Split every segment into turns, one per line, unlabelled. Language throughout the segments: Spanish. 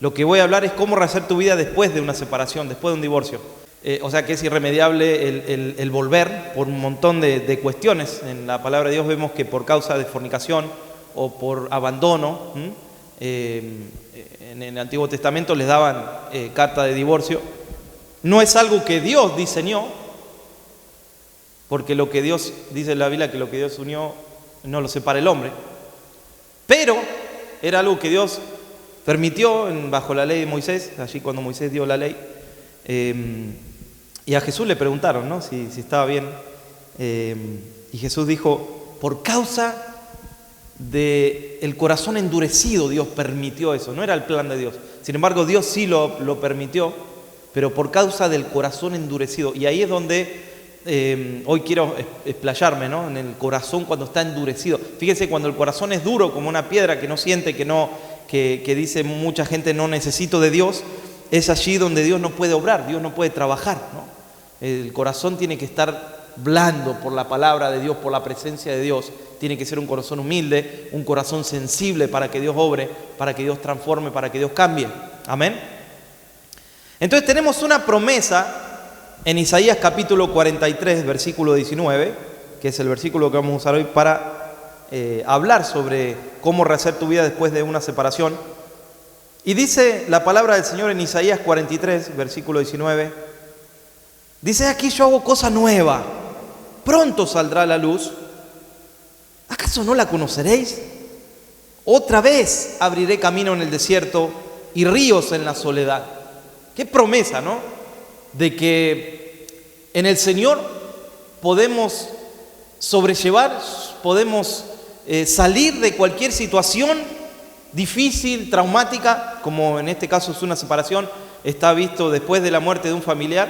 Lo que voy a hablar es cómo rehacer tu vida después de una separación, después de un divorcio. O sea que es irremediable el volver por un montón de cuestiones. En la palabra de Dios vemos que por causa de fornicación o por abandono, en el Antiguo Testamento les daban carta de divorcio. No es algo que Dios diseñó, porque lo que Dios, dice en la Biblia, que lo que Dios unió no lo separa el hombre, pero era algo que Dios permitió bajo la ley de Moisés, allí cuando Moisés dio la ley, y a Jesús le preguntaron, ¿no?, si estaba bien, y Jesús dijo, por causa del corazón endurecido Dios permitió eso, no era el plan de Dios. Sin embargo, Dios sí lo permitió, pero por causa del corazón endurecido. Y ahí es donde hoy quiero explayarme, ¿no?, en el corazón cuando está endurecido. Fíjense, cuando el corazón es duro como una piedra que no siente, que dice mucha gente no necesito de Dios, es allí donde Dios no puede obrar, Dios no puede trabajar, ¿no? El corazón tiene que estar blando por la palabra de Dios, por la presencia de Dios. Tiene que ser un corazón humilde, un corazón sensible para que Dios obre, para que Dios transforme, para que Dios cambie. Amén. Entonces tenemos una promesa en Isaías capítulo 43, versículo 19, que es el versículo que vamos a usar hoy para hablar sobre cómo rehacer tu vida después de una separación. Y dice la palabra del Señor en Isaías 43, versículo 19, dice: aquí yo hago cosa nueva, pronto saldrá a la luz, ¿acaso no la conoceréis? Otra vez abriré camino en el desierto y ríos en la soledad. Qué promesa, ¿no? De que en el Señor podemos sobrellevar, podemos salir de cualquier situación difícil, traumática, como en este caso es una separación. Está visto después de la muerte de un familiar,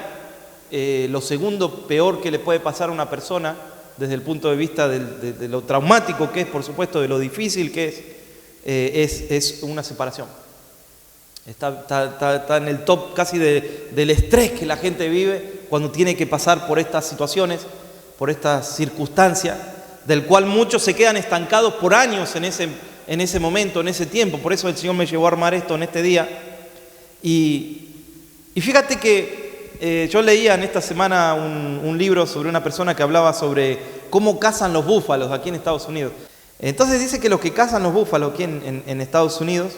lo segundo peor que le puede pasar a una persona desde el punto de vista de lo traumático que es, por supuesto, de lo difícil que es una separación. Está en el top casi del estrés que la gente vive cuando tiene que pasar por estas situaciones, por estas circunstancias, del cual muchos se quedan estancados por años en ese momento, en ese tiempo. Por eso el Señor me llevó a armar esto en este día. Y fíjate que yo leía en esta semana un libro sobre una persona que hablaba sobre cómo cazan los búfalos aquí en Estados Unidos. Entonces dice que los que cazan los búfalos aquí en Estados Unidos,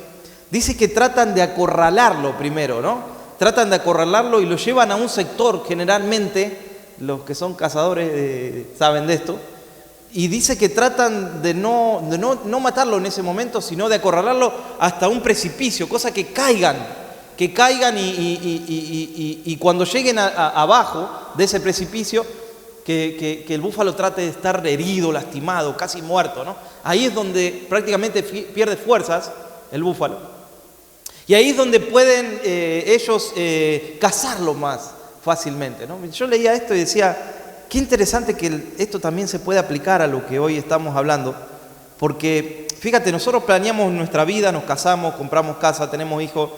dice que tratan de acorralarlo primero, ¿no? Tratan de acorralarlo y lo llevan a un sector, generalmente los que son cazadores saben de esto, y dice que tratan de no matarlo en ese momento, sino de acorralarlo hasta un precipicio, cosa que caigan y cuando lleguen abajo de ese precipicio, que el búfalo trate de estar herido, lastimado, casi muerto, ¿no? Ahí es donde prácticamente pierde fuerzas el búfalo. Y ahí es donde pueden ellos cazarlo más fácilmente, ¿no? Yo leía esto y decía, qué interesante que esto también se puede aplicar a lo que hoy estamos hablando, porque fíjate, nosotros planeamos nuestra vida, nos casamos, compramos casa, tenemos hijos,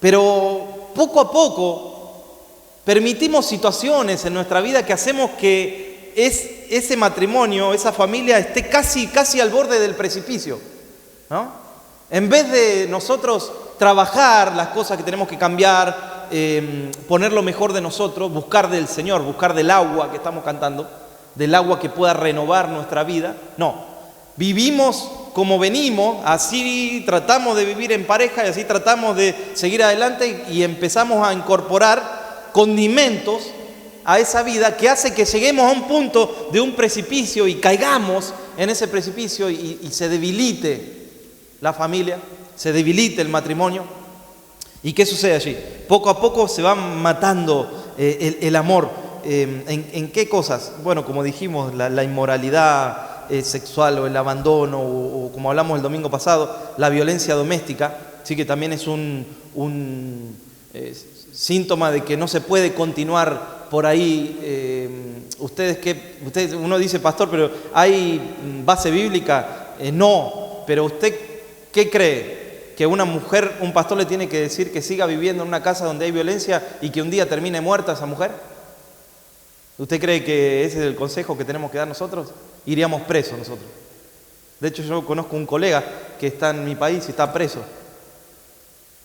pero poco a poco permitimos situaciones en nuestra vida que hacemos que ese matrimonio, esa familia esté casi al borde del precipicio, ¿no? En vez de nosotros trabajar las cosas que tenemos que cambiar, poner lo mejor de nosotros, buscar del Señor, buscar del agua que estamos cantando, del agua que pueda renovar nuestra vida. No, vivimos como venimos, así tratamos de vivir en pareja y así tratamos de seguir adelante y empezamos a incorporar condimentos a esa vida que hace que lleguemos a un punto de un precipicio y caigamos en ese precipicio y se debilite la familia, se debilite el matrimonio. ¿Y qué sucede allí? Poco a poco se va matando el amor. ¿En qué cosas? Bueno, como dijimos, la inmoralidad sexual o el abandono, o como hablamos el domingo pasado, la violencia doméstica, sí, que también es un síntoma de que no se puede continuar por ahí. Uno dice, pastor, pero ¿hay base bíblica? No, pero usted, ¿qué cree? ¿Que una mujer, un pastor le tiene que decir que siga viviendo en una casa donde hay violencia y que un día termine muerta esa mujer? ¿Usted cree que ese es el consejo que tenemos que dar nosotros? Iríamos presos nosotros. De hecho, yo conozco un colega que está en mi país y está preso.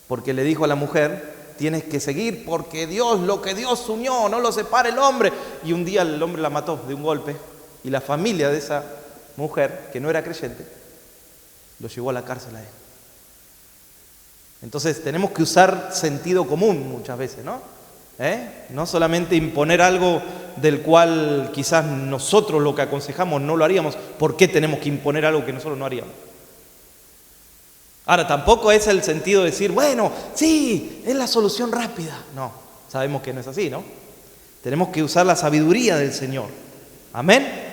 porque le dijo a la mujer: tienes que seguir porque Dios, lo que Dios unió, no lo separa el hombre. Y un día el hombre la mató de un golpe y la familia de esa mujer, que no era creyente, lo llevó a la cárcel a él. Entonces tenemos que usar sentido común muchas veces, ¿no? No solamente imponer algo del cual quizás nosotros lo que aconsejamos no lo haríamos. ¿Por qué tenemos que imponer algo que nosotros no haríamos? Ahora, tampoco es el sentido de decir, bueno, sí, es la solución rápida. No, sabemos que no es así, ¿no? Tenemos que usar la sabiduría del Señor. Amén.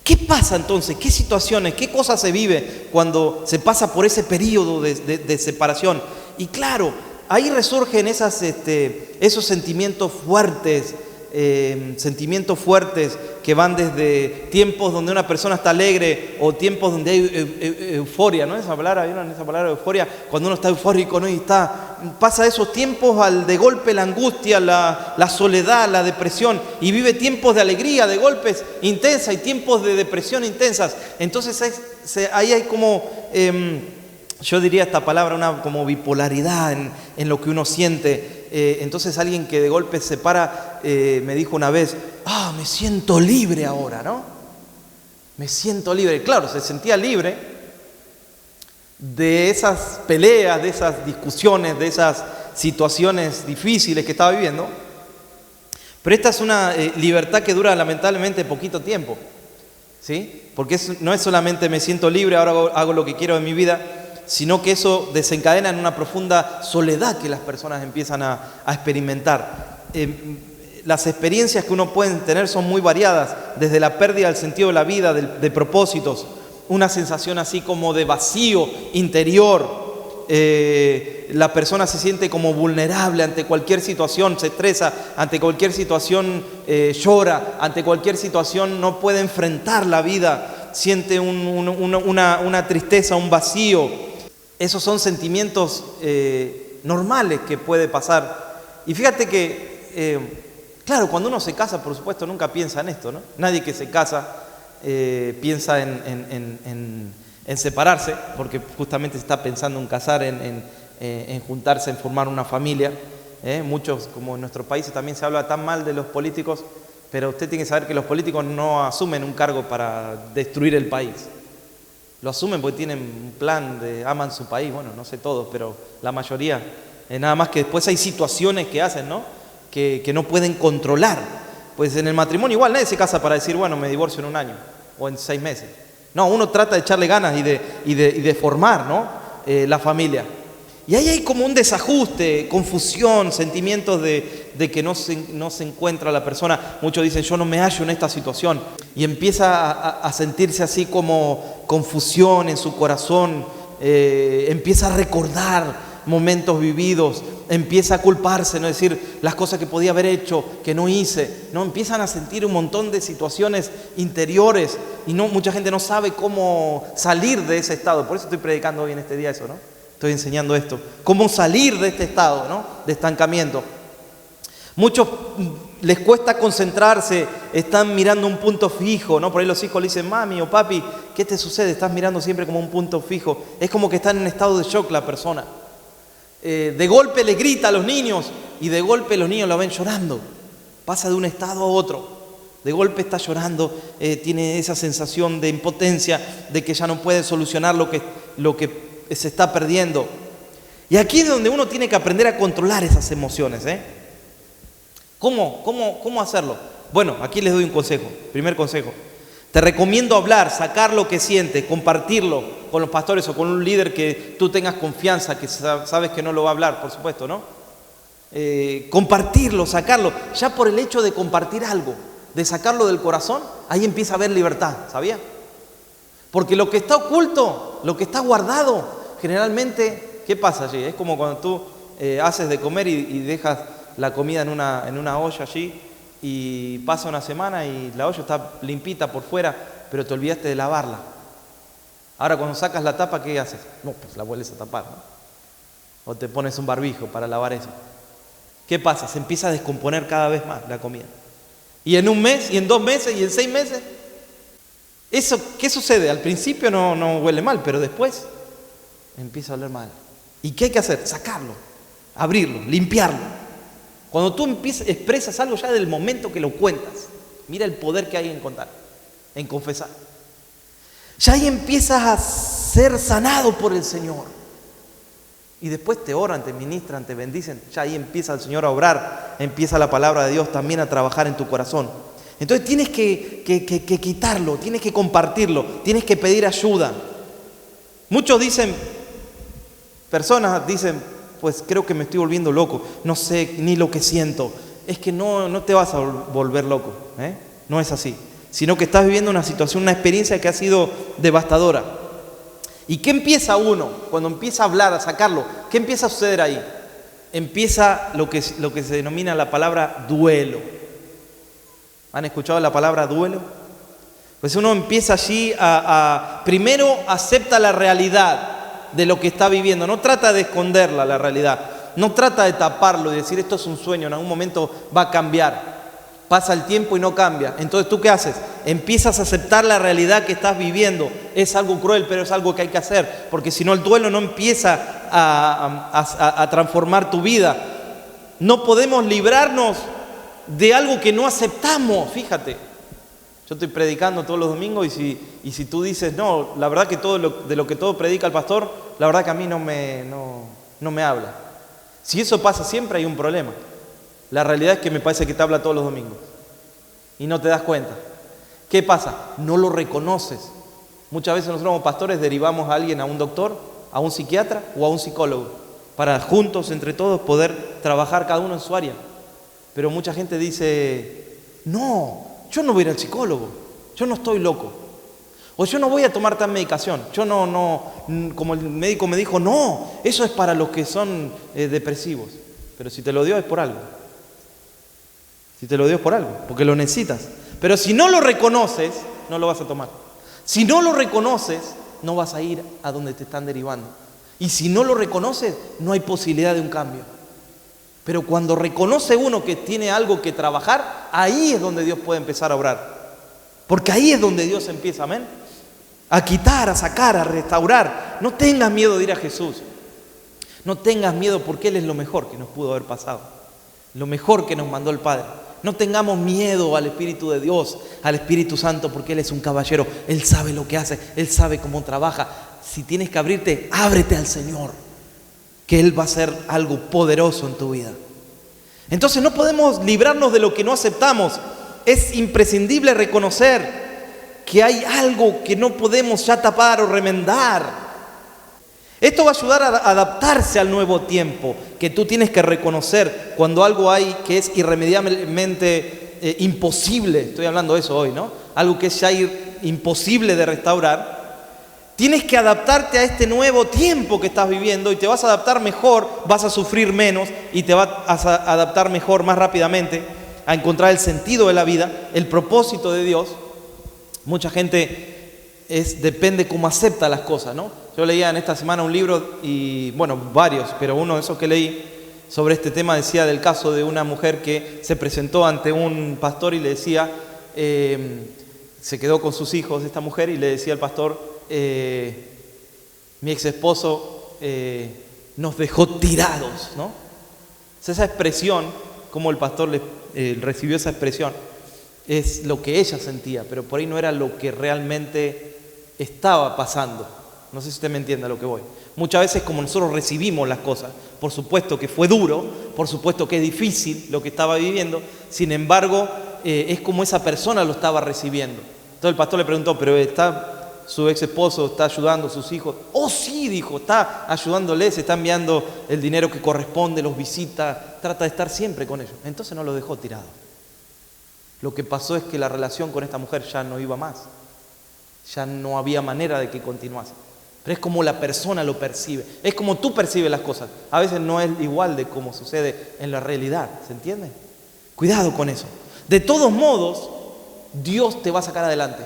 ¿Qué pasa entonces? ¿Qué situaciones, qué cosas se vive cuando se pasa por ese periodo de separación? Y claro, ahí resurgen esos sentimientos fuertes que van desde tiempos donde una persona está alegre o tiempos donde hay euforia, ¿no? Esa palabra, ¿vieron esa palabra euforia? Cuando uno está eufórico, ¿no? Y pasa esos tiempos de golpe la angustia, la soledad, la depresión, y vive tiempos de alegría, de golpes intensa y tiempos de depresión intensas. Entonces ahí hay como, yo diría esta palabra, una como bipolaridad en lo que uno siente. Entonces alguien que de golpe se para me dijo una vez: me siento libre ahora, ¿no? Me siento libre. Claro, se sentía libre de esas peleas, de esas discusiones, de esas situaciones difíciles que estaba viviendo. Pero esta es una libertad que dura lamentablemente poquito tiempo, ¿sí? Porque no es solamente me siento libre, ahora hago lo que quiero en mi vida, sino que eso desencadena en una profunda soledad que las personas empiezan a experimentar. Las experiencias que uno puede tener son muy variadas, desde la pérdida del sentido de la vida, de propósitos, una sensación así como de vacío interior. La persona se siente como vulnerable ante cualquier situación, se estresa, ante cualquier situación llora, ante cualquier situación no puede enfrentar la vida, siente una tristeza, un vacío. Esos son sentimientos normales que puede pasar. Y fíjate que, claro, cuando uno se casa, por supuesto, nunca piensa en esto, ¿no? Nadie que se casa piensa en separarse, porque justamente se está pensando en casar, en juntarse, en formar una familia. Muchos, como en nuestros países también se habla tan mal de los políticos, pero usted tiene que saber que los políticos no asumen un cargo para destruir el país. Lo asumen porque tienen un plan aman su país, bueno, no sé todos, pero la mayoría. Nada más que después hay situaciones que hacen, ¿no? Que no pueden controlar. Pues en el matrimonio igual nadie se casa para decir, bueno, me divorcio en un año o en 6 meses. No, uno trata de echarle ganas y de formar, ¿no? La familia. Y ahí hay como un desajuste, confusión, sentimientos de que no se encuentra la persona. Muchos dicen, yo no me hallo en esta situación. Y empieza a sentirse así como confusión en su corazón. Empieza a recordar momentos vividos. Empieza a culparse, no decir las cosas que podía haber hecho, que no hice. No, empiezan a sentir un montón de situaciones interiores. Y mucha gente no sabe cómo salir de ese estado. Por eso estoy predicando hoy en este día eso, ¿no? Estoy enseñando esto, cómo salir de este estado, ¿no? De estancamiento. Muchos les cuesta concentrarse, están mirando un punto fijo, ¿no? Por ahí los hijos le dicen, mami o papi, ¿qué te sucede? Estás mirando siempre como un punto fijo. Es como que están en estado de shock la persona. De golpe le grita a los niños y de golpe los niños lo ven llorando. Pasa de un estado a otro. De golpe está llorando, tiene esa sensación de impotencia, de que ya no puede solucionar lo que se está perdiendo. Y aquí es donde uno tiene que aprender a controlar esas emociones, ¿Cómo hacerlo? Bueno, aquí les doy un consejo. Primer consejo. Te recomiendo hablar, sacar lo que sientes, compartirlo con los pastores o con un líder que tú tengas confianza, que sabes que no lo va a hablar, por supuesto, ¿no? Compartirlo, sacarlo. Ya por el hecho de compartir algo, de sacarlo del corazón, ahí empieza a haber libertad, ¿sabía? Porque lo que está oculto, lo que está guardado, generalmente, ¿qué pasa allí? Es como cuando tú haces de comer y dejas la comida en una olla allí y pasa una semana y la olla está limpita por fuera, pero te olvidaste de lavarla. Ahora cuando sacas la tapa, ¿qué haces? No, pues la vuelves a tapar, ¿no? O te pones un barbijo para lavar eso. ¿Qué pasa? Se empieza a descomponer cada vez más la comida. Y en un mes, y en 2 meses, y en 6 meses. Eso, ¿qué sucede? Al principio no huele mal, pero después empieza a oler mal. ¿Y qué hay que hacer? Sacarlo, abrirlo, limpiarlo. Cuando tú expresas algo ya del momento que lo cuentas, mira el poder que hay en contar, en confesar. Ya ahí empiezas a ser sanado por el Señor. Y después te oran, te ministran, te bendicen. Ya ahí empieza el Señor a obrar, empieza la palabra de Dios también a trabajar en tu corazón. Entonces tienes que quitarlo, tienes que compartirlo, tienes que pedir ayuda. Muchos dicen, personas dicen, pues creo que me estoy volviendo loco, no sé ni lo que siento. Es que no te vas a volver loco, no es así. Sino que estás viviendo una situación, una experiencia que ha sido devastadora. ¿Y qué empieza uno cuando empieza a hablar, a sacarlo? ¿Qué empieza a suceder ahí? Empieza lo que se denomina la palabra duelo. ¿Han escuchado la palabra duelo? Pues uno empieza allí primero acepta la realidad de lo que está viviendo. No trata de esconderla, la realidad. No trata de taparlo y decir esto es un sueño, en algún momento va a cambiar. Pasa el tiempo y no cambia. Entonces, ¿tú qué haces? Empiezas a aceptar la realidad que estás viviendo. Es algo cruel, pero es algo que hay que hacer. Porque si no, el duelo no empieza a transformar tu vida. No podemos librarnos de algo que no aceptamos. Fíjate, yo estoy predicando todos los domingos y si tú dices, no, la verdad que de lo que todo predica el pastor, la verdad que a mí no me habla. Si eso pasa siempre hay un problema. La realidad es que me parece que te habla todos los domingos y no te das cuenta. ¿Qué pasa? No lo reconoces. Muchas veces nosotros como pastores derivamos a alguien a un doctor, a un psiquiatra o a un psicólogo para juntos, entre todos, poder trabajar cada uno en su área. Pero mucha gente dice, no, yo no voy a ir al psicólogo, yo no estoy loco. O yo no voy a tomar tal medicación, yo como el médico me dijo, no, eso es para los que son depresivos. Pero si te lo dio es por algo. Si te lo dio es por algo, porque lo necesitas. Pero si no lo reconoces, no lo vas a tomar. Si no lo reconoces, no vas a ir a donde te están derivando. Y si no lo reconoces, no hay posibilidad de un cambio. Pero cuando reconoce uno que tiene algo que trabajar, ahí es donde Dios puede empezar a obrar. Porque ahí es donde Dios empieza, amén, a quitar, a sacar, a restaurar. No tengas miedo de ir a Jesús. No tengas miedo porque Él es lo mejor que nos pudo haber pasado. Lo mejor que nos mandó el Padre. No tengamos miedo al Espíritu de Dios, al Espíritu Santo, porque Él es un caballero. Él sabe lo que hace, Él sabe cómo trabaja. Si tienes que abrirte, ábrete al Señor, que Él va a hacer algo poderoso en tu vida. Entonces no podemos librarnos de lo que no aceptamos. Es imprescindible reconocer que hay algo que no podemos ya tapar o remendar. Esto va a ayudar a adaptarse al nuevo tiempo, que tú tienes que reconocer cuando algo hay que es irremediablemente imposible. Estoy hablando de eso hoy, ¿no? Algo que es ya imposible de restaurar. Tienes que adaptarte a este nuevo tiempo que estás viviendo y te vas a adaptar mejor, vas a sufrir menos y te vas a adaptar mejor, más rápidamente, a encontrar el sentido de la vida, el propósito de Dios. Mucha gente depende cómo acepta las cosas, ¿no? Yo leía en esta semana un libro, y bueno, varios, pero uno de esos que leí sobre este tema decía del caso de una mujer que se presentó ante un pastor y le decía, se quedó con sus hijos esta mujer y le decía al pastor, mi ex esposo nos dejó tirados, ¿no? Esa expresión, como el pastor recibió esa expresión, es lo que ella sentía, pero por ahí no era lo que realmente estaba pasando. No sé si usted me entiende a lo que voy. Muchas veces como nosotros recibimos las cosas, por supuesto que fue duro, por supuesto que es difícil lo que estaba viviendo, sin embargo, es como esa persona lo estaba recibiendo. Entonces el pastor le preguntó, ¿pero está su ex esposo, está ayudando a sus hijos? Oh sí, dijo, está ayudándoles, está enviando el dinero que corresponde, los visita, trata de estar siempre con ellos. Entonces no lo dejó tirado. Lo que pasó es que la relación con esta mujer ya no iba más. Ya no había manera de que continuase. Pero es como la persona lo percibe. Es como tú percibes las cosas. A veces no es igual de cómo sucede en la realidad. ¿Se entiende? Cuidado con eso. De todos modos, Dios te va a sacar adelante.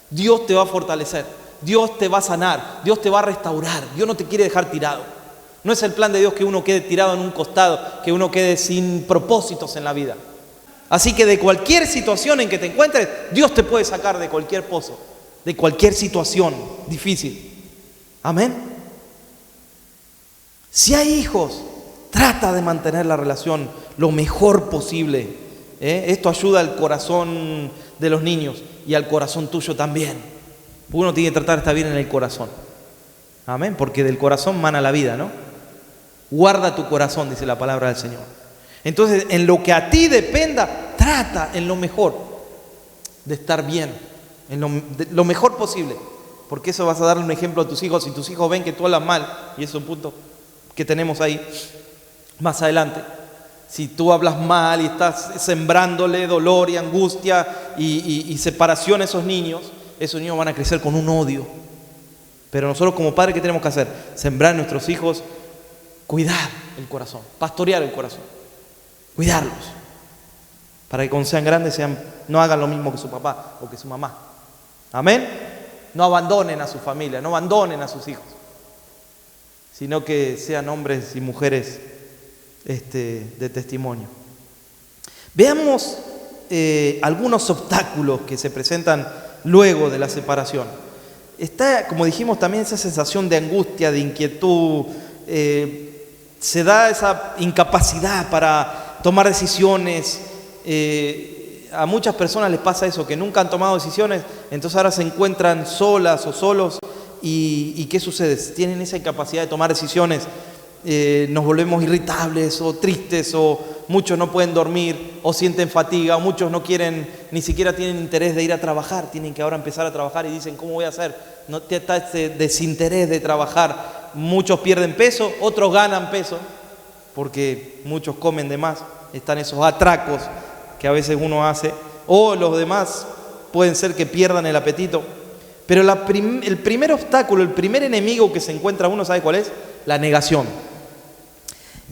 Dios te va a fortalecer. Dios te va a sanar. Dios te va a restaurar. Dios no te quiere dejar tirado. No es el plan de Dios que uno quede tirado en un costado, que uno quede sin propósitos en la vida. Así que de cualquier situación en que te encuentres, Dios te puede sacar de cualquier pozo, de cualquier situación difícil. Amén. Si hay hijos, trata de mantener la relación lo mejor posible. Esto ayuda al corazón de los niños y al corazón tuyo también. Uno tiene que tratar de estar bien en el corazón. Amén, porque del corazón mana la vida, ¿no? Guarda tu corazón, dice la palabra del Señor. Entonces, en lo que a ti dependa, trata en lo mejor de estar bien, lo mejor posible. Porque eso vas a darle un ejemplo a tus hijos. Si tus hijos ven que tú hablas mal, y eso es un punto que tenemos ahí más adelante. Si tú hablas mal y estás sembrándole dolor y angustia y separación a esos niños van a crecer con un odio. Pero nosotros como padres, ¿qué tenemos que hacer? Sembrar en nuestros hijos, cuidar el corazón, pastorear el corazón, cuidarlos, para que cuando sean grandes no hagan lo mismo que su papá o que su mamá. Amén. No abandonen a su familia, no abandonen a sus hijos, sino que sean hombres y mujeres de testimonio. Veamos algunos obstáculos que se presentan luego de la separación. Está, como dijimos, también esa sensación de angustia, de inquietud, se da esa incapacidad para tomar decisiones. A muchas personas les pasa eso, que nunca han tomado decisiones, entonces ahora se encuentran solas o solos. ¿Y qué sucede? Tienen esa incapacidad de tomar decisiones, nos volvemos irritables o tristes, o muchos no pueden dormir o sienten fatiga, o muchos no quieren, ni siquiera tienen interés de ir a trabajar, tienen que ahora empezar a trabajar y dicen, ¿cómo voy a hacer? No está este desinterés de trabajar. Muchos pierden peso, otros ganan peso, porque muchos comen de más. Están esos atracos que a veces uno hace, o los demás pueden ser que pierdan el apetito. Pero el primer obstáculo, el primer enemigo que se encuentra uno, ¿sabe cuál es? La negación.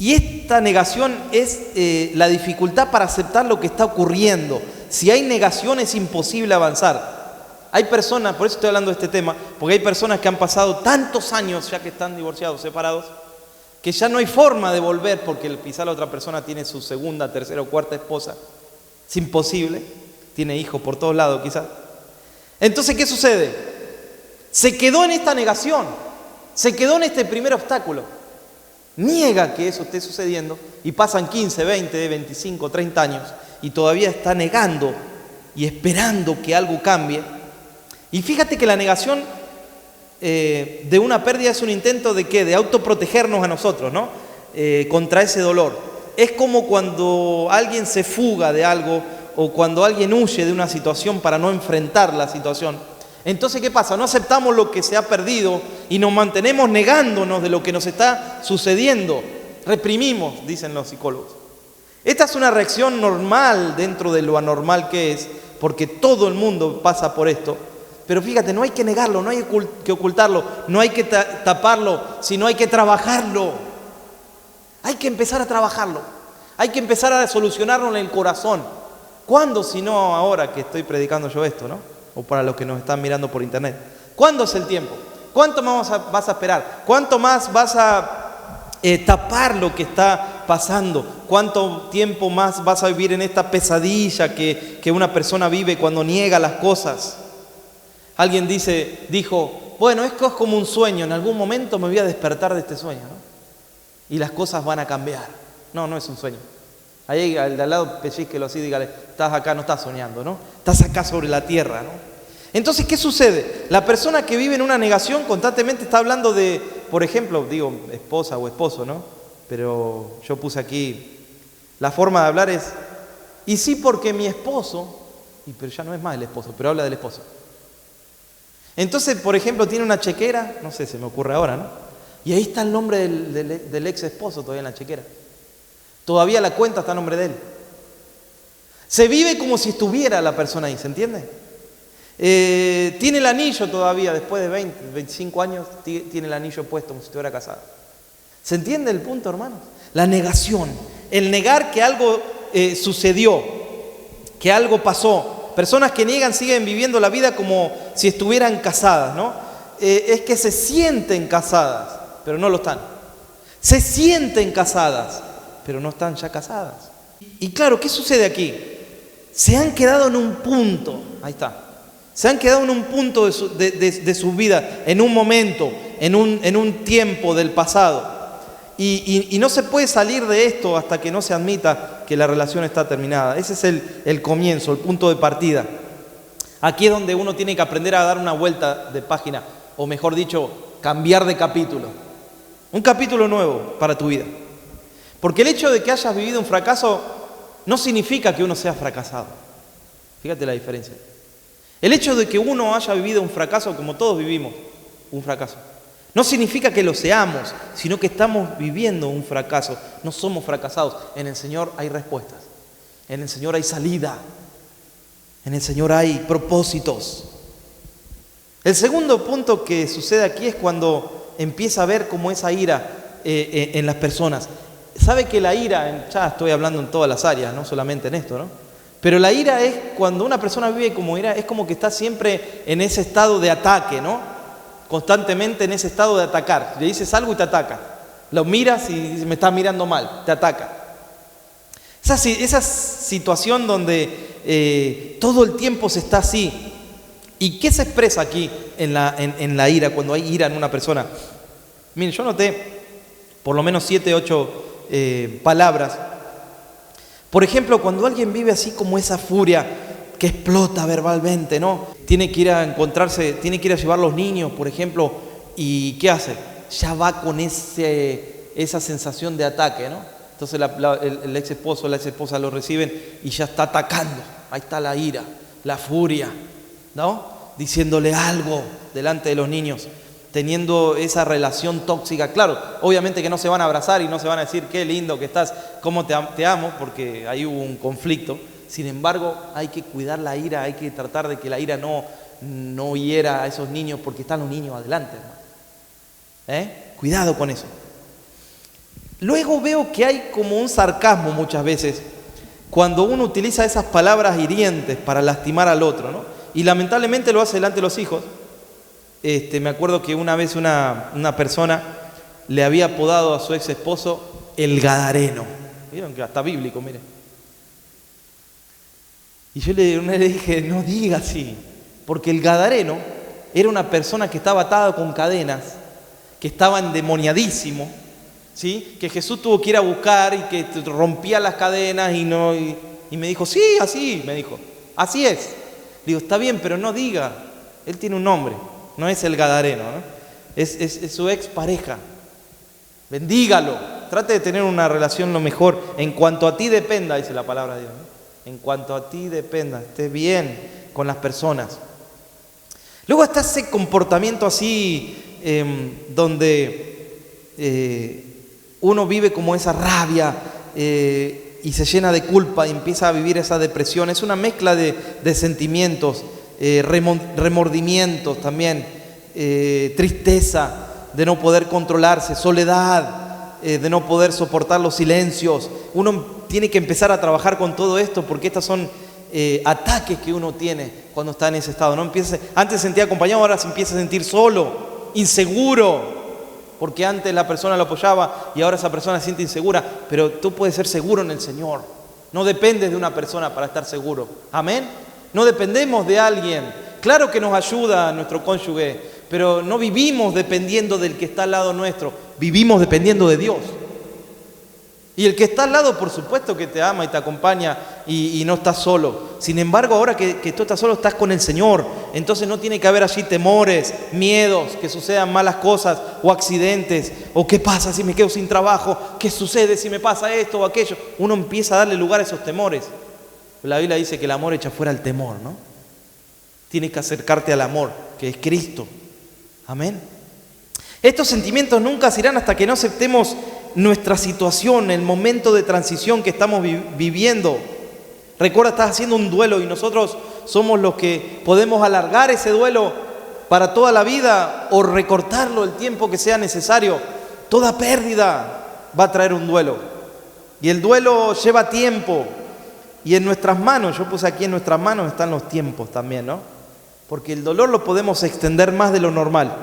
Y esta negación es la dificultad para aceptar lo que está ocurriendo. Si hay negación, es imposible avanzar. Hay personas, por eso estoy hablando de este tema, porque hay personas que han pasado tantos años ya que están divorciados, separados, que ya no hay forma de volver porque quizá la otra persona tiene su segunda, tercera o cuarta esposa. Es imposible, tiene hijos por todos lados quizás. Entonces, ¿qué sucede? Se quedó en esta negación, se quedó en este primer obstáculo. Niega que eso esté sucediendo y pasan 15, 20, 25, 30 años y todavía está negando y esperando que algo cambie. Y fíjate que la negación de una pérdida es un intento de ¿qué? De autoprotegernos a nosotros, ¿no? Contra ese dolor. Es como cuando alguien se fuga de algo o cuando alguien huye de una situación para no enfrentar la situación. Entonces, ¿qué pasa? No aceptamos lo que se ha perdido y nos mantenemos negándonos de lo que nos está sucediendo. Reprimimos, dicen los psicólogos. Esta es una reacción normal dentro de lo anormal que es, porque todo el mundo pasa por esto. Pero fíjate, no hay que negarlo, no hay que ocultarlo, no hay que taparlo, sino hay que trabajarlo. Hay que empezar a trabajarlo. Hay que empezar a solucionarlo en el corazón. ¿Cuándo, si no ahora que estoy predicando yo esto, no? O para los que nos están mirando por internet. ¿Cuándo es el tiempo? ¿Cuánto más vas a esperar? ¿Cuánto más vas a tapar lo que está pasando? ¿Cuánto tiempo más vas a vivir en esta pesadilla que una persona vive cuando niega las cosas? Alguien dijo, bueno, esto es como un sueño, en algún momento me voy a despertar de este sueño, ¿no? Y las cosas van a cambiar. No, no es un sueño. Ahí al de al lado pellizquelo así, dígale, estás acá, no estás soñando, ¿no? Estás acá sobre la tierra, ¿no? Entonces, ¿qué sucede? La persona que vive en una negación constantemente está hablando de, por ejemplo, digo, esposa o esposo, ¿no? Pero yo puse aquí, la forma de hablar es, y sí porque mi esposo, pero ya no es más el esposo, pero habla del esposo. Entonces, por ejemplo, tiene una chequera, no sé, se me ocurre ahora, ¿no? Y ahí está el nombre del ex esposo todavía en la chequera. Todavía la cuenta está a nombre de él. Se vive como si estuviera la persona ahí, ¿se entiende? Tiene el anillo todavía, después de 20, 25 años, tiene el anillo puesto como si estuviera casado. ¿Se entiende el punto, hermanos? La negación, el negar que algo sucedió, que algo pasó. Personas que niegan siguen viviendo la vida como si estuvieran casadas, ¿no? Es que se sienten casadas, pero no lo están. Se sienten casadas, pero no están ya casadas. Y claro, ¿qué sucede aquí? Se han quedado en un punto, ahí está. Se han quedado en un punto de su vida, en un momento, en un tiempo del pasado. Y no se puede salir de esto hasta que no se admita que la relación está terminada. Ese es el comienzo, el punto de partida. Aquí es donde uno tiene que aprender a dar una vuelta de página, o mejor dicho, cambiar de capítulo. Un capítulo nuevo para tu vida. Porque el hecho de que hayas vivido un fracaso no significa que uno sea fracasado. Fíjate la diferencia. El hecho de que uno haya vivido un fracaso, como todos vivimos un fracaso, no significa que lo seamos, sino que estamos viviendo un fracaso. No somos fracasados. En el Señor hay respuestas. En el Señor hay salida. En el Señor hay propósitos. El segundo punto que sucede aquí es cuando empieza a ver como esa ira en las personas. Sabe que la ira, ya estoy hablando en todas las áreas, no solamente en esto, ¿no? Pero la ira es cuando una persona vive como ira, es como que está siempre en ese estado de ataque, ¿no? Constantemente en ese estado de atacar. Le dices algo y te ataca. Lo miras y me está mirando mal, te ataca. Esa situación donde todo el tiempo se está así. ¿Y qué se expresa aquí en la ira, cuando hay ira en una persona? Miren, yo noté por lo menos 7, 8 palabras. Por ejemplo, cuando alguien vive así como esa furia que explota verbalmente, ¿no? Tiene que ir a encontrarse, tiene que ir a llevar los niños, por ejemplo, ¿y qué hace? Ya va con esa sensación de ataque, ¿no? Entonces el ex esposo o la ex esposa lo reciben y ya está atacando. Ahí está la ira, la furia, ¿no? Diciéndole algo delante de los niños, teniendo esa relación tóxica. Claro, obviamente que no se van a abrazar y no se van a decir qué lindo que estás, cómo te amo, porque ahí hubo un conflicto. Sin embargo, hay que cuidar la ira, hay que tratar de que la ira no hiera a esos niños, porque están los niños adelante, hermano. Cuidado con eso. Luego veo que hay como un sarcasmo muchas veces cuando uno utiliza esas palabras hirientes para lastimar al otro, ¿no? Y lamentablemente lo hace delante de los hijos. Me acuerdo que una vez una persona le había apodado a su ex esposo el Gadareno. Vieron que hasta bíblico, miren. Y yo una vez le dije, no diga así, porque el Gadareno era una persona que estaba atada con cadenas, que estaba endemoniadísimo, ¿sí? Que Jesús tuvo que ir a buscar y que rompía las cadenas y me dijo, sí, así, me dijo, así es. Le digo, está bien, pero no diga, él tiene un nombre, no es el Gadareno, ¿no? Es su ex pareja. Bendígalo, trate de tener una relación lo mejor, en cuanto a ti dependa, dice la palabra de Dios, ¿no? En cuanto a ti dependa, estés bien con las personas. Luego está ese comportamiento así, donde uno vive como esa rabia y se llena de culpa y empieza a vivir esa depresión. Es una mezcla de sentimientos, remordimientos también, tristeza de no poder controlarse, soledad, de no poder soportar los silencios. Uno tiene que empezar a trabajar con todo esto, porque estos son ataques que uno tiene cuando está en ese estado, ¿no? Antes se sentía acompañado, ahora se empieza a sentir solo, inseguro, porque antes la persona lo apoyaba y ahora esa persona se siente insegura. Pero tú puedes ser seguro en el Señor. No dependes de una persona para estar seguro. Amén. No dependemos de alguien. Claro que nos ayuda nuestro cónyuge, pero no vivimos dependiendo del que está al lado nuestro. Vivimos dependiendo de Dios. Y el que está al lado, por supuesto que te ama y te acompaña y no estás solo. Sin embargo, ahora que tú estás solo, estás con el Señor. Entonces no tiene que haber allí temores, miedos, que sucedan malas cosas o accidentes. O qué pasa si me quedo sin trabajo, qué sucede si me pasa esto o aquello. Uno empieza a darle lugar a esos temores. La Biblia dice que el amor echa fuera el temor, ¿no? Tienes que acercarte al amor, que es Cristo. Amén. Estos sentimientos nunca se irán hasta que no aceptemos nuestra situación, el momento de transición que estamos viviendo. Recuerda, estás haciendo un duelo y nosotros somos los que podemos alargar ese duelo para toda la vida o recortarlo el tiempo que sea necesario. Toda pérdida va a traer un duelo. Y el duelo lleva tiempo. Y en nuestras manos, yo puse aquí en nuestras manos están los tiempos también, ¿no? Porque el dolor lo podemos extender más de lo normal.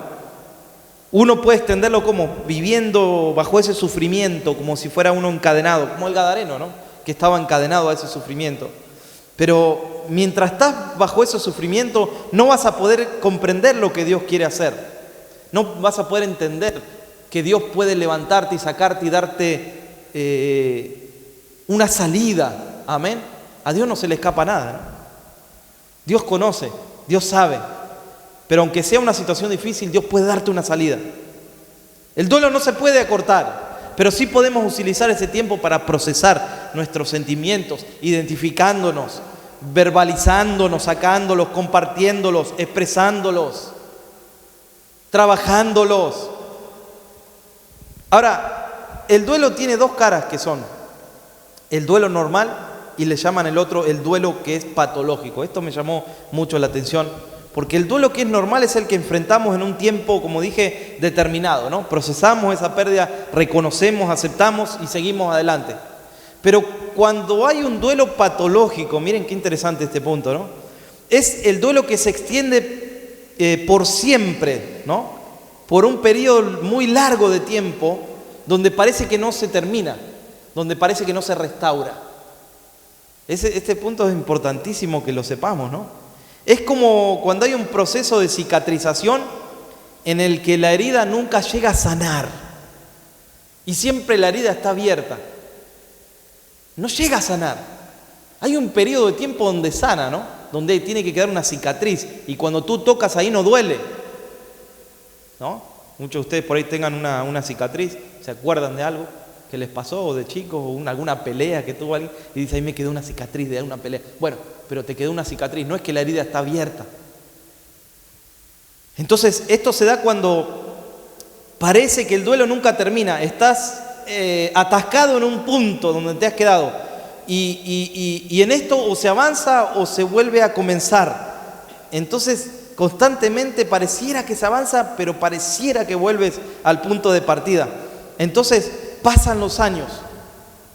Uno puede extenderlo como viviendo bajo ese sufrimiento, como si fuera uno encadenado, como el Gadareno, ¿no? Que estaba encadenado a ese sufrimiento. Pero mientras estás bajo ese sufrimiento, no vas a poder comprender lo que Dios quiere hacer. No vas a poder entender que Dios puede levantarte y sacarte y darte una salida. Amén. A Dios no se le escapa nada, ¿no? Dios conoce, Dios sabe. Pero aunque sea una situación difícil, Dios puede darte una salida. El duelo no se puede acortar, pero sí podemos utilizar ese tiempo para procesar nuestros sentimientos, identificándonos, verbalizándonos, sacándolos, compartiéndolos, expresándolos, trabajándolos. Ahora, el duelo tiene dos caras, que son el duelo normal y le llaman el otro el duelo que es patológico. Esto me llamó mucho la atención, porque el duelo que es normal es el que enfrentamos en un tiempo, como dije, determinado, ¿no? Procesamos esa pérdida, reconocemos, aceptamos y seguimos adelante. Pero cuando hay un duelo patológico, miren qué interesante este punto, ¿no? Es el duelo que se extiende por siempre, ¿no? Por un periodo muy largo de tiempo, donde parece que no se termina, donde parece que no se restaura. Este punto es importantísimo que lo sepamos, ¿no? Es como cuando hay un proceso de cicatrización en el que la herida nunca llega a sanar y siempre la herida está abierta. No llega a sanar. Hay un periodo de tiempo donde sana, ¿no? Donde tiene que quedar una cicatriz y cuando tú tocas ahí no duele, ¿no? Muchos de ustedes por ahí tengan una cicatriz, ¿se acuerdan de algo que les pasó o de chicos o alguna pelea que tuvo alguien y dice, ahí me quedó una cicatriz de una pelea? Bueno, pero te quedó una cicatriz, no es que la herida está abierta. Entonces, esto se da cuando parece que el duelo nunca termina, estás atascado en un punto donde te has quedado y en esto o se avanza o se vuelve a comenzar. Entonces, constantemente pareciera que se avanza, pero pareciera que vuelves al punto de partida. Entonces, pasan los años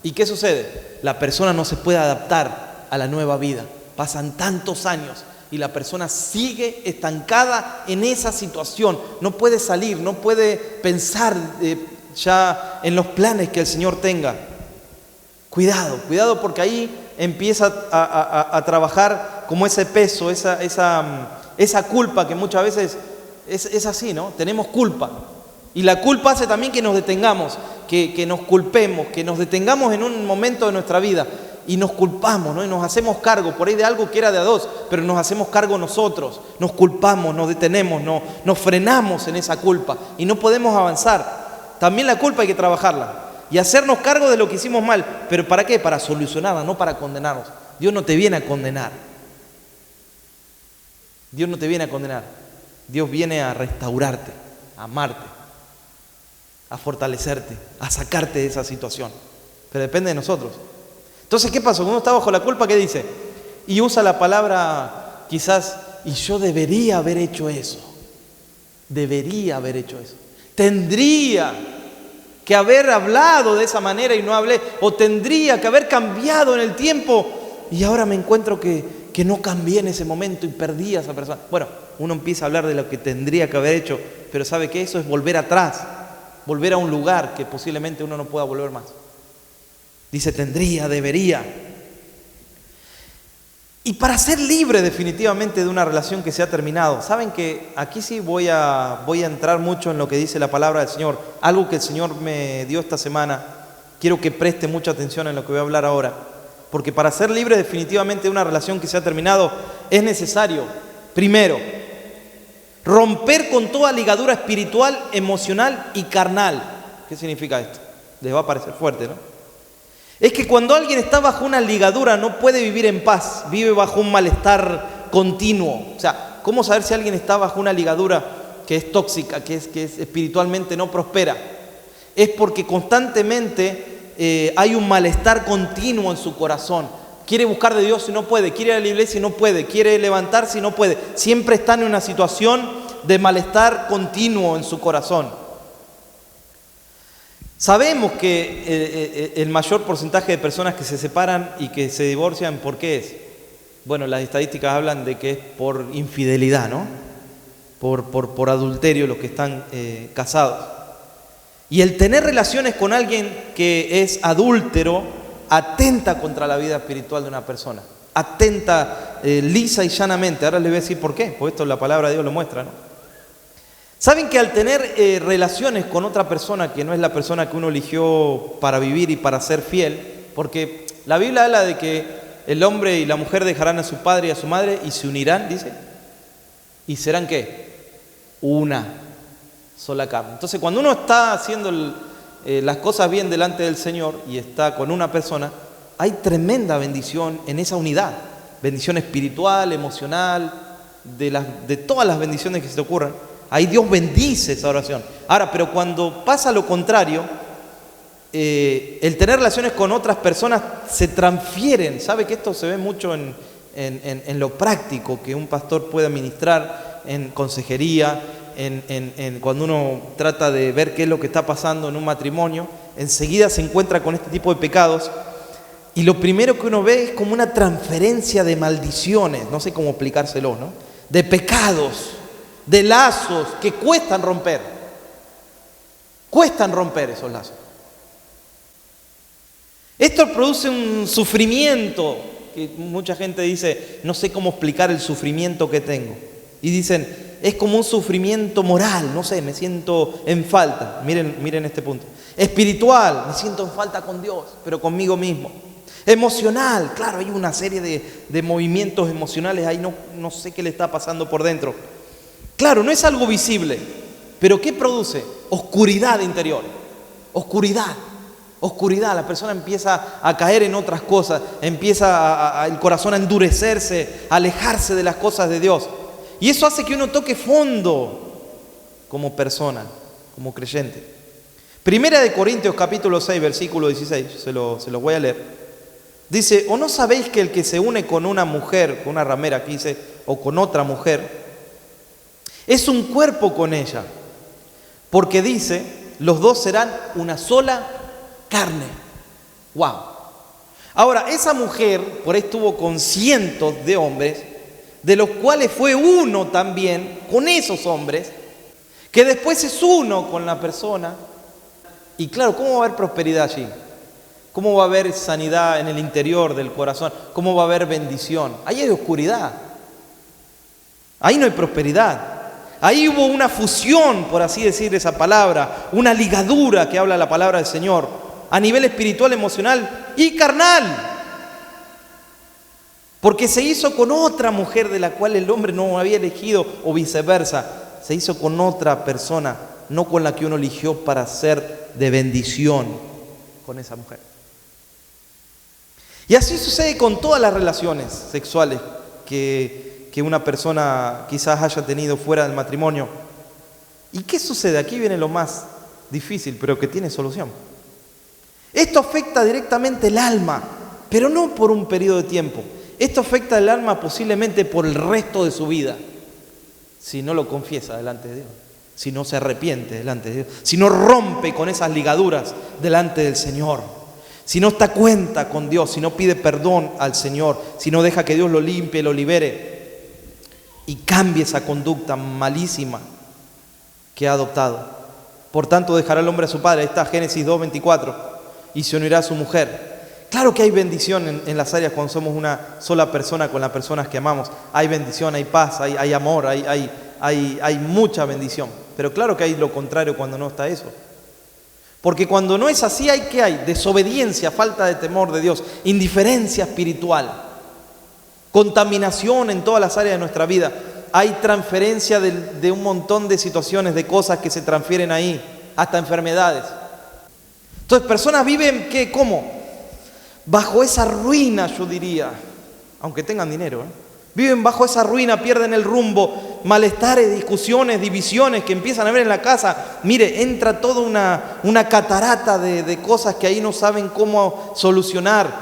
¿y qué sucede? La persona no se puede adaptar a la nueva vida. Pasan tantos años y la persona sigue estancada en esa situación. No puede salir, no puede pensar ya en los planes que el Señor tenga. Cuidado, cuidado, porque ahí empieza a trabajar como ese peso, esa culpa que muchas veces es así, ¿no? Tenemos culpa. Y la culpa hace también que nos detengamos, que nos culpemos, que nos detengamos en un momento de nuestra vida y nos culpamos, ¿no? Y nos hacemos cargo por ahí de algo que era de a dos, pero nos hacemos cargo nosotros, nos culpamos, nos detenemos, nos frenamos en esa culpa y no podemos avanzar. También la culpa hay que trabajarla y hacernos cargo de lo que hicimos mal. ¿Pero para qué? Para solucionarla, no para condenarnos. Dios no te viene a condenar. Dios no te viene a condenar. Dios viene a restaurarte, a amarte, a fortalecerte, a sacarte de esa situación. Pero depende de nosotros. Entonces, ¿qué pasa? Cuando uno está bajo la culpa, ¿qué dice? Y usa la palabra quizás, y yo debería haber hecho eso. Debería haber hecho eso. Tendría que haber hablado de esa manera y no hablé. O tendría que haber cambiado en el tiempo y ahora me encuentro que no cambié en ese momento y perdí a esa persona. Bueno, uno empieza a hablar de lo que tendría que haber hecho, pero ¿sabe qué? Eso es volver atrás. Volver a un lugar que posiblemente uno no pueda volver más. Dice tendría, debería. Y para ser libre definitivamente de una relación que se ha terminado, saben que aquí sí voy a entrar mucho en lo que dice la palabra del Señor. Algo que el Señor me dio esta semana. Quiero que preste mucha atención en lo que voy a hablar ahora. Porque para ser libre definitivamente de una relación que se ha terminado es necesario, primero, romper con toda ligadura espiritual, emocional y carnal. ¿Qué significa esto? Les va a parecer fuerte, ¿no? Es que cuando alguien está bajo una ligadura no puede vivir en paz, vive bajo un malestar continuo. O sea, ¿cómo saber si alguien está bajo una ligadura que es tóxica, que es espiritualmente no prospera? Es porque constantemente hay un malestar continuo en su corazón. Quiere buscar de Dios y no puede, quiere ir a la iglesia y no puede, quiere levantarse y no puede. Siempre está en una situación de malestar continuo en su corazón. Sabemos que el mayor porcentaje de personas que se separan y que se divorcian, ¿por qué es? Bueno, las estadísticas hablan de que es por infidelidad, ¿no? Por adulterio los que están casados. Y el tener relaciones con alguien que es adúltero atenta contra la vida espiritual de una persona. Atenta lisa y llanamente. Ahora les voy a decir por qué, porque esto la palabra de Dios lo muestra, ¿no? ¿Saben que al tener relaciones con otra persona que no es la persona que uno eligió para vivir y para ser fiel? Porque la Biblia habla de que el hombre y la mujer dejarán a su padre y a su madre y se unirán, dice. ¿Y serán qué? Una sola carne. Entonces, cuando uno está haciendo las cosas bien delante del Señor y está con una persona, hay tremenda bendición en esa unidad. Bendición espiritual, emocional, de todas las bendiciones que se te ocurran. Ahí Dios bendice esa oración. Ahora, pero cuando pasa lo contrario, el tener relaciones con otras personas se transfieren. ¿Sabe que esto se ve mucho en lo práctico que un pastor puede administrar en consejería, cuando uno trata de ver qué es lo que está pasando en un matrimonio? Enseguida se encuentra con este tipo de pecados y lo primero que uno ve es como una transferencia de maldiciones, no sé cómo explicárselo, ¿no? De pecados, de lazos que cuestan romper esos lazos. Esto produce un sufrimiento que mucha gente dice, no sé cómo explicar el sufrimiento que tengo. Y dicen, es como un sufrimiento moral, no sé, me siento en falta. Miren este punto. Espiritual, me siento en falta con Dios, pero conmigo mismo. Emocional, claro, hay una serie de movimientos emocionales ahí, no sé qué le está pasando por dentro. Claro, no es algo visible, pero ¿qué produce? Oscuridad interior, oscuridad, la persona empieza a caer en otras cosas, empieza el corazón a endurecerse, a alejarse de las cosas de Dios. Y eso hace que uno toque fondo como persona, como creyente. Primera de Corintios capítulo 6, versículo 16, se los voy a leer. Dice, ¿o no sabéis que el que se une con una mujer, con una ramera, aquí dice, o con otra mujer, es un cuerpo con ella? Porque dice, los dos serán una sola carne. ¡Wow! Ahora, esa mujer, por ahí estuvo con cientos de hombres, de los cuales fue uno también con esos hombres, que después es uno con la persona. Y claro, ¿cómo va a haber prosperidad allí? ¿Cómo va a haber sanidad en el interior del corazón? ¿Cómo va a haber bendición? Ahí hay oscuridad. Ahí no hay prosperidad. Ahí hubo una fusión, por así decir esa palabra, una ligadura que habla la palabra del Señor, a nivel espiritual, emocional y carnal. Porque se hizo con otra mujer de la cual el hombre no había elegido, o viceversa. Se hizo con otra persona, no con la que uno eligió para ser de bendición con esa mujer. Y así sucede con todas las relaciones sexuales que una persona quizás haya tenido fuera del matrimonio. ¿Y qué sucede? Aquí viene lo más difícil, pero que tiene solución. Esto afecta directamente el alma, pero no por un periodo de tiempo. Esto afecta el alma posiblemente por el resto de su vida, si no lo confiesa delante de Dios, si no se arrepiente delante de Dios, si no rompe con esas ligaduras delante del Señor, si no está cuenta con Dios, si no pide perdón al Señor, si no deja que Dios lo limpie, lo libere y cambie esa conducta malísima que ha adoptado. Por tanto, dejará el hombre a su padre, ahí está Génesis 2:24, y se unirá a su mujer. Claro que hay bendición en las áreas cuando somos una sola persona con las personas que amamos. Hay bendición, hay paz, hay amor, hay mucha bendición. Pero claro que hay lo contrario cuando no está eso. Porque cuando no es así, ¿qué hay? Desobediencia, falta de temor de Dios, indiferencia espiritual, contaminación en todas las áreas de nuestra vida. Hay transferencia de un montón de situaciones, de cosas que se transfieren ahí, hasta enfermedades. Entonces, personas viven, ¿qué? ¿Cómo? Bajo esa ruina, yo diría, aunque tengan dinero, viven bajo esa ruina, pierden el rumbo, malestares, discusiones, divisiones que empiezan a ver en la casa. Mire, entra toda una catarata de cosas que ahí no saben cómo solucionar.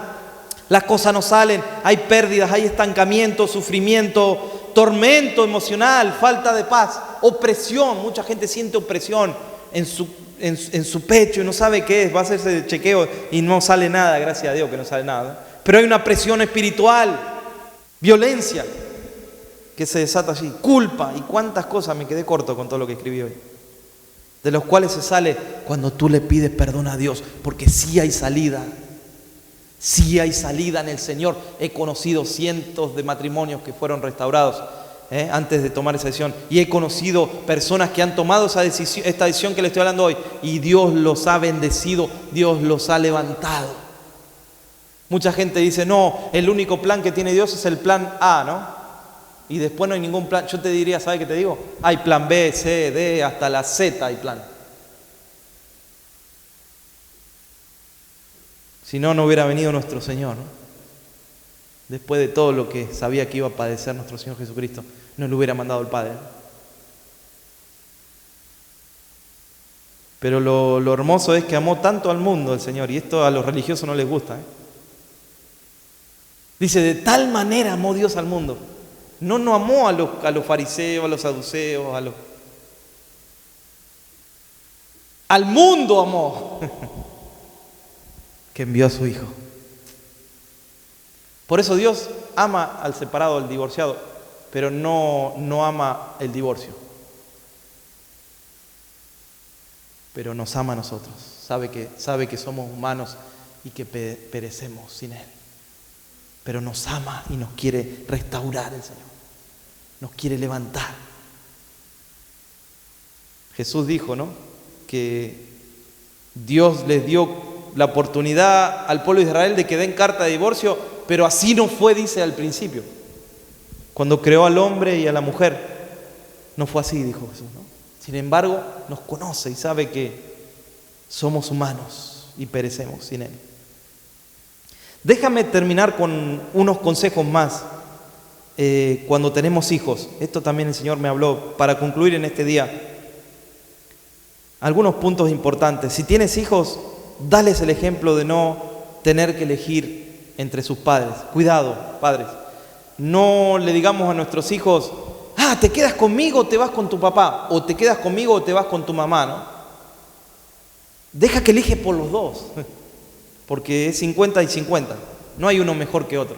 Las cosas no salen, hay pérdidas, hay estancamiento, sufrimiento, tormento emocional, falta de paz, opresión. Mucha gente siente opresión en su pecho y no sabe qué es, va a hacerse el chequeo y no sale nada, gracias a Dios que no sale nada, ¿no? Pero hay una presión espiritual, violencia que se desata allí, culpa y cuántas cosas. Me quedé corto con todo lo que escribí hoy, de los cuales se sale cuando tú le pides perdón a Dios, porque sí hay salida en el Señor. He conocido cientos de matrimonios que fueron restaurados antes de tomar esa decisión. Y he conocido personas que han tomado esta decisión que les estoy hablando hoy, y Dios los ha bendecido, Dios los ha levantado. Mucha gente dice, no, el único plan que tiene Dios es el plan A, ¿no? Y después no hay ningún plan. Yo te diría, ¿sabes qué te digo? Hay plan B, C, D, hasta la Z hay plan. Si no, no hubiera venido nuestro Señor, ¿no? Después de todo lo que sabía que iba a padecer nuestro Señor Jesucristo, no le hubiera mandado el Padre, ¿no? Pero lo hermoso es que amó tanto al mundo el Señor, y esto a los religiosos no les gusta, ¿eh? Dice, de tal manera amó Dios al mundo. No amó a los fariseos, a los saduceos, al mundo amó, que envió a su Hijo. Por eso Dios ama al separado, al divorciado, pero no ama el divorcio. Pero nos ama a nosotros. Sabe que somos humanos y que perecemos sin Él. Pero nos ama y nos quiere restaurar el Señor. Nos quiere levantar. Jesús dijo, ¿no?, que Dios les dio la oportunidad al pueblo de Israel de que den carta de divorcio, pero así no fue, dice al principio. Cuando creó al hombre y a la mujer, no fue así, dijo Jesús, ¿no? Sin embargo, nos conoce y sabe que somos humanos y perecemos sin Él. Déjame terminar con unos consejos más cuando tenemos hijos. Esto también el Señor me habló para concluir en este día. Algunos puntos importantes. Si tienes hijos, dales el ejemplo de no tener que elegir entre sus padres. Cuidado, padres. No le digamos a nuestros hijos, te quedas conmigo o te vas con tu papá, o te quedas conmigo o te vas con tu mamá, ¿no? Deja que elige por los dos, porque es 50 y 50. No hay uno mejor que otro.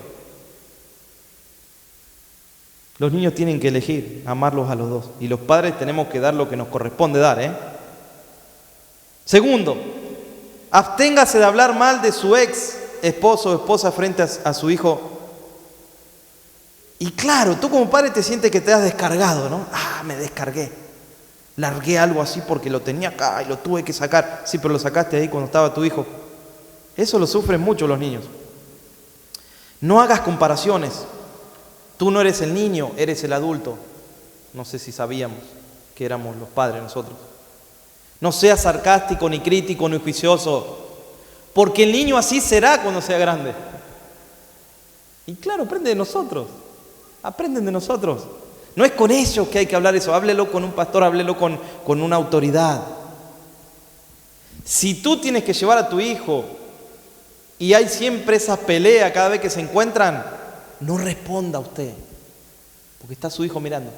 Los niños tienen que elegir, amarlos a los dos. Y los padres tenemos que dar lo que nos corresponde dar, Segundo, absténgase de hablar mal de su ex esposo o esposa frente a su hijo. Y claro, tú como padre te sientes que te has descargado, ¿no? Me descargué. Largué algo así porque lo tenía acá y lo tuve que sacar. Sí, pero lo sacaste ahí cuando estaba tu hijo. Eso lo sufren mucho los niños. No hagas comparaciones. Tú no eres el niño, eres el adulto. No sé si sabíamos que éramos los padres nosotros. No seas sarcástico, ni crítico, ni juicioso, porque el niño así será cuando sea grande. Y claro, aprende de nosotros. Aprenden de nosotros. No es con ellos que hay que hablar eso. Háblelo con un pastor, háblelo con una autoridad. Si tú tienes que llevar a tu hijo y hay siempre esa pelea cada vez que se encuentran, no responda usted, porque está su hijo mirando.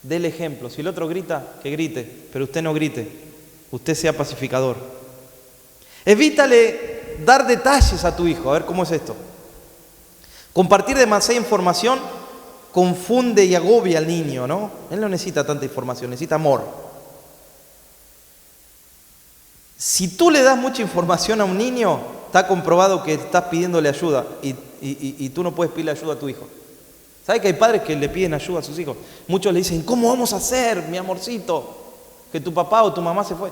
Dé el ejemplo. Si el otro grita, que grite, pero usted no grite. Usted sea pacificador. Evítale dar detalles a tu hijo. A ver, ¿cómo es esto? Compartir demasiada información confunde y agobia al niño, ¿no? Él no necesita tanta información, necesita amor. Si tú le das mucha información a un niño, está comprobado que estás pidiéndole ayuda y tú no puedes pedirle ayuda a tu hijo. ¿Sabes que hay padres que le piden ayuda a sus hijos? Muchos le dicen, ¿cómo vamos a hacer, mi amorcito? Que tu papá o tu mamá se fue.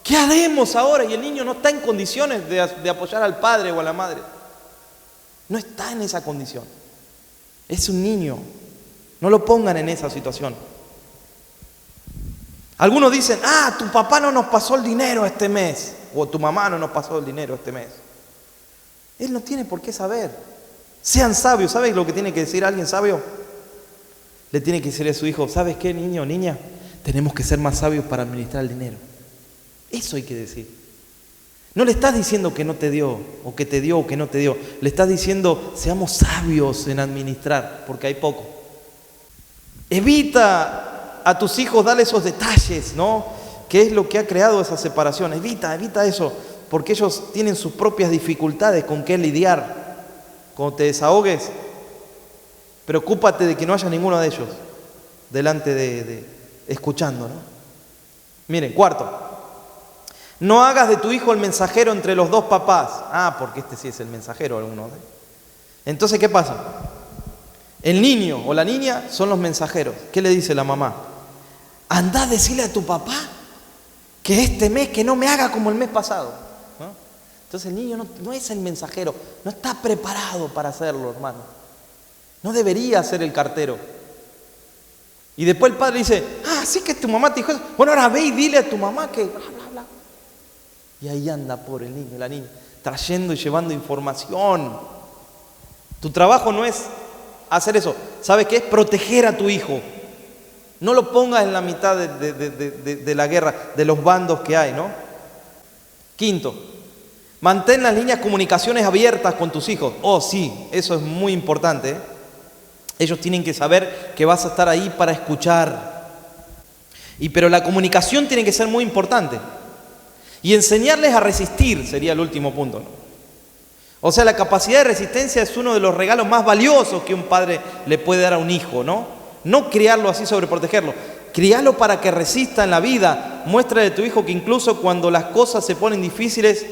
¿Qué haremos ahora? Y el niño no está en condiciones de apoyar al padre o a la madre. No está en esa condición. Es un niño. No lo pongan en esa situación. Algunos dicen, tu papá no nos pasó el dinero este mes. O tu mamá no nos pasó el dinero este mes. Él no tiene por qué saber. Sean sabios. ¿Sabes lo que tiene que decir alguien sabio? Le tiene que decir a su hijo, ¿sabes qué, niño o niña? Tenemos que ser más sabios para administrar el dinero. Eso hay que decir. No le estás diciendo que no te dio, o que te dio, o que no te dio. Le estás diciendo, seamos sabios en administrar, porque hay poco. Evita a tus hijos darle esos detalles, ¿no? ¿Qué es lo que ha creado esa separación? Evita eso, porque ellos tienen sus propias dificultades con qué lidiar. Cuando te desahogues, preocúpate de que no haya ninguno de ellos delante de escuchando, ¿no? Miren, cuarto, no hagas de tu hijo el mensajero entre los dos papás. Porque este sí es el mensajero, alguno. Entonces, ¿qué pasa? El niño o la niña son los mensajeros. ¿Qué le dice la mamá? Andá a decirle a tu papá que este mes que no me haga como el mes pasado, ¿no? Entonces el niño no es el mensajero, no está preparado para hacerlo, hermano. No debería ser el cartero. Y después el padre dice, sí que tu mamá te dijo eso. Bueno, ahora ve y dile a tu mamá que bla, bla, bla. Y ahí anda pobre el niño, la niña, trayendo y llevando información. Tu trabajo no es hacer eso. ¿Sabes qué es? Proteger a tu hijo. No lo pongas en la mitad de la guerra, de los bandos que hay, ¿no? Quinto, mantén las líneas de comunicaciones abiertas con tus hijos. Oh, sí, eso es muy importante, ¿eh? Ellos tienen que saber que vas a estar ahí para escuchar. Pero la comunicación tiene que ser muy importante. Y enseñarles a resistir sería el último punto, ¿no? O sea, la capacidad de resistencia es uno de los regalos más valiosos que un padre le puede dar a un hijo, ¿no? No criarlo así, sobreprotegerlo. Criarlo para que resista en la vida. Muéstrale a tu hijo que incluso cuando las cosas se ponen difíciles,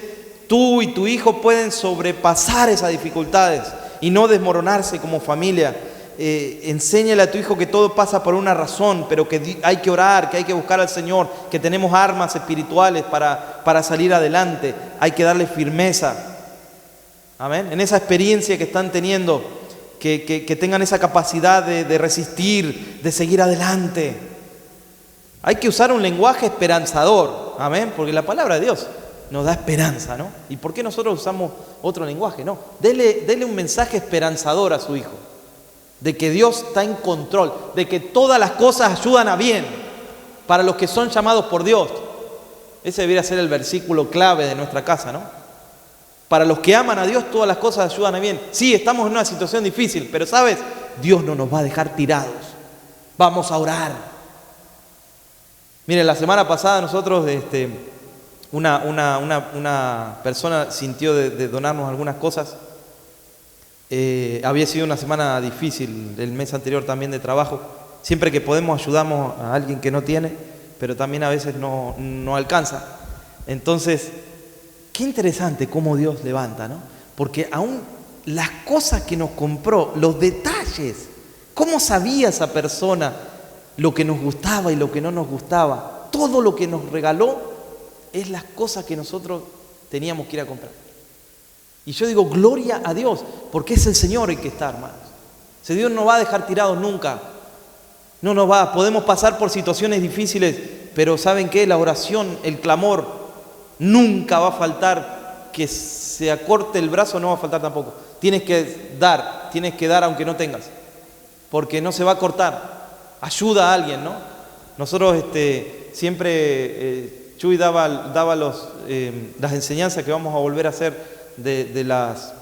tú y tu hijo pueden sobrepasar esas dificultades y no desmoronarse como familia. Enséñale a tu hijo que todo pasa por una razón, pero que hay que orar, que hay que buscar al Señor, que tenemos armas espirituales para salir adelante. Hay que darle firmeza. Amén. En esa experiencia que están teniendo, que tengan esa capacidad de resistir, de seguir adelante. Hay que usar un lenguaje esperanzador. Amén. Porque la palabra de Dios nos da esperanza, ¿no? ¿Y por qué nosotros usamos otro lenguaje? No. Dele un mensaje esperanzador a su hijo. De que Dios está en control, de que todas las cosas ayudan a bien para los que son llamados por Dios. Ese debería ser el versículo clave de nuestra casa, ¿no? Para los que aman a Dios, todas las cosas ayudan a bien. Sí, estamos en una situación difícil, pero ¿sabes? Dios no nos va a dejar tirados. Vamos a orar. Miren, la semana pasada nosotros, una persona sintió de donarnos algunas cosas. Había sido una semana difícil, el mes anterior también de trabajo. Siempre que podemos ayudamos a alguien que no tiene, pero también a veces no alcanza. Entonces, qué interesante cómo Dios levanta, ¿no? Porque aún las cosas que nos compró, los detalles, cómo sabía esa persona lo que nos gustaba y lo que no nos gustaba, todo lo que nos regaló es las cosas que nosotros teníamos que ir a comprar. Y yo digo, gloria a Dios, porque es el Señor el que está, hermanos. Ese Dios no va a dejar tirados nunca. No nos va. Podemos pasar por situaciones difíciles, pero ¿saben qué? La oración, el clamor, nunca va a faltar. Que se acorte el brazo no va a faltar tampoco. Tienes que dar aunque no tengas, porque no se va a cortar. Ayuda a alguien, ¿no? Nosotros siempre, Chuy daba las enseñanzas que vamos a volver a hacer de las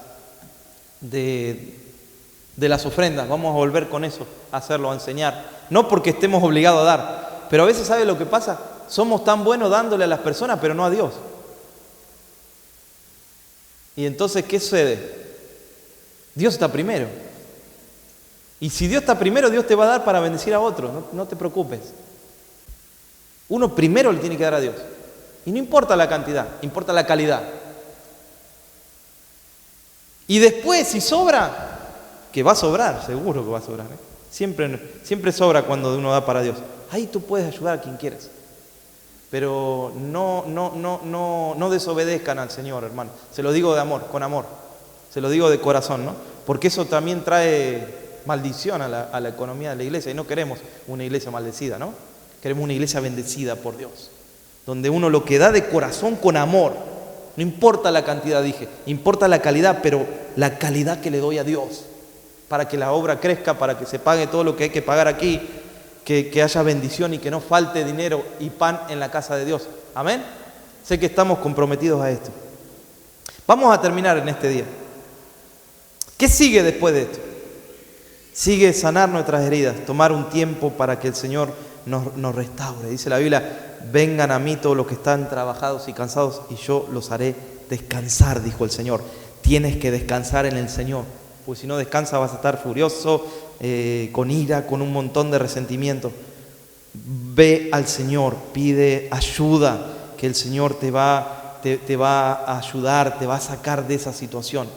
ofrendas. Vamos a volver con eso, a hacerlo, a enseñar. No porque estemos obligados a dar, pero a veces, ¿sabe lo que pasa? Somos tan buenos dándole a las personas, pero no a Dios. Y entonces, ¿qué sucede? Dios está primero. Y si Dios está primero, Dios te va a dar para bendecir a otros. No te preocupes. Uno primero le tiene que dar a Dios. Y no importa la cantidad, importa la calidad. Y después, si sobra, que va a sobrar, seguro que va a sobrar, ¿eh? Siempre sobra cuando uno da para Dios. Ahí tú puedes ayudar a quien quieras. Pero no desobedezcan al Señor, hermano. Se lo digo de amor, con amor. Se lo digo de corazón, ¿no? Porque eso también trae maldición a la economía de la iglesia. Y no queremos una iglesia maldecida, ¿no? Queremos una iglesia bendecida por Dios. Donde uno lo que da de corazón con amor. No importa la cantidad, dije, importa la calidad, pero la calidad que le doy a Dios, para que la obra crezca, para que se pague todo lo que hay que pagar aquí, que haya bendición y que no falte dinero y pan en la casa de Dios. Amén. Sé que estamos comprometidos a esto. Vamos a terminar en este día. ¿Qué sigue después de esto? Sigue sanar nuestras heridas, tomar un tiempo para que el Señor nos restaure. Dice la Biblia, vengan a mí todos los que están trabajados y cansados y yo los haré descansar, dijo el Señor. Tienes que descansar en el Señor, porque si no descansas vas a estar furioso, con ira, con un montón de resentimiento. Ve al Señor, pide ayuda, que el Señor te va a ayudar, te va a sacar de esa situación.